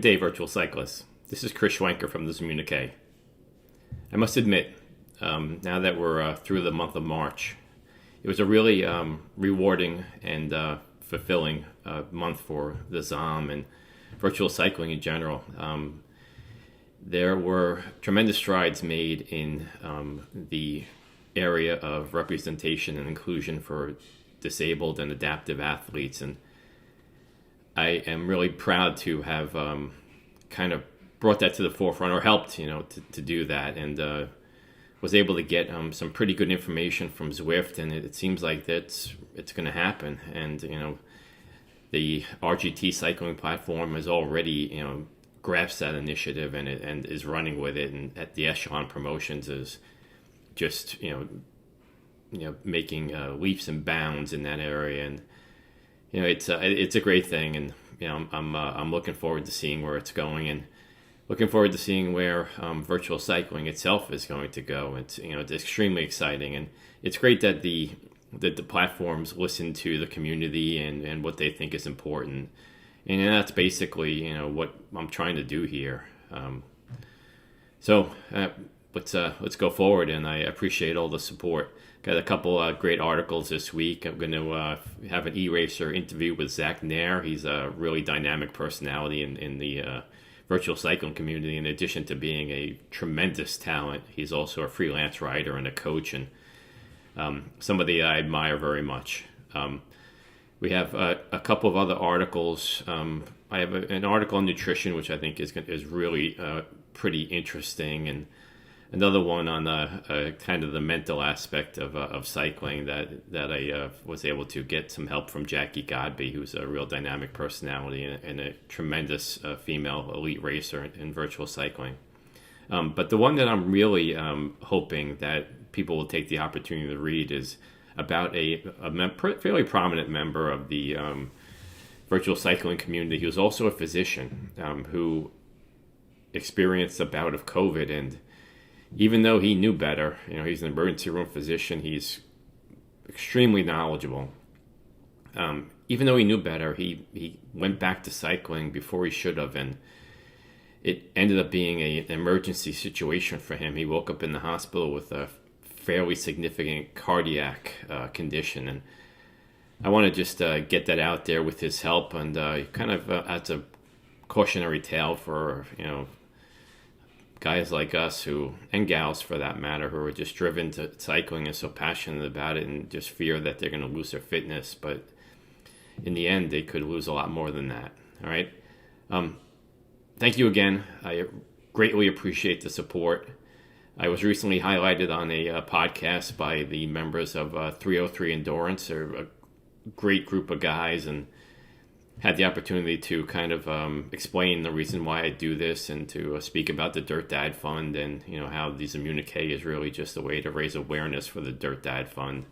Good day, virtual cyclists. This is Chris Schwenker from the ZOMbeez. I must admit, now that we're through the month of March, it was a really rewarding and fulfilling month for the Zom and virtual cycling in general. There were tremendous strides made in the area of representation and inclusion for disabled and adaptive athletes, and I am really proud to have kind of brought that to the forefront, or helped, to do that, and was able to get some pretty good information from Zwift, and it seems like it's going to happen. And the RGT cycling platform has already grasped that initiative and is running with it, and at the Echelon Promotions is just making leaps and bounds in that area, and it's a great thing, and I'm looking forward to seeing where it's going, and looking forward to seeing where virtual cycling itself is going to go. It's extremely exciting, and it's great that the platforms listen to the community and what they think is important, and that's basically what I'm trying to do here. So let's go forward, and I appreciate all the support. Got a couple great articles this week. I'm going to have an e-racer interview with Zach Nair. He's a really dynamic personality in the virtual cycling community. In addition to being a tremendous talent, he's also a freelance writer and a coach, and somebody I admire very much. We have a couple of other articles. I have an article on nutrition, which I think is really pretty interesting, and another one on kind of the mental aspect of cycling that I was able to get some help from Jackie Godby, who's a real dynamic personality and a tremendous female elite racer in virtual cycling. But the one that I'm really hoping that people will take the opportunity to read is about a fairly prominent member of the virtual cycling community. He was also a physician who experienced a bout of COVID, and even though he knew better, he's an emergency room physician, he's extremely knowledgeable. Even though he knew better, he went back to cycling before he should have, and it ended up being an emergency situation for him. He woke up in the hospital with a fairly significant cardiac condition, and I want to just get that out there with his help, and kind of as a cautionary tale for guys like us and gals for that matter, who are just driven to cycling and so passionate about it, and just fear that they're going to lose their fitness. But in the end, they could lose a lot more than that. All right. Thank you again. I greatly appreciate the support. I was recently highlighted on a podcast by the members of 303 Endurance. They're a great group of guys, and had the opportunity to kind of explain the reason why I do this, and to speak about the Dirt Dad Fund, and how the ZOMbeez is really just a way to raise awareness for the Dirt Dad Fund.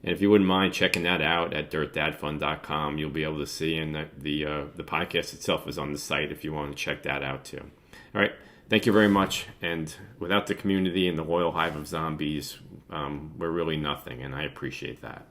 And if you wouldn't mind checking that out at dirtdadfund.com, you'll be able to see, and the podcast itself is on the site if you want to check that out too. All right, thank you very much. And without the community and the loyal hive of ZOMbeez, we're really nothing, and I appreciate that.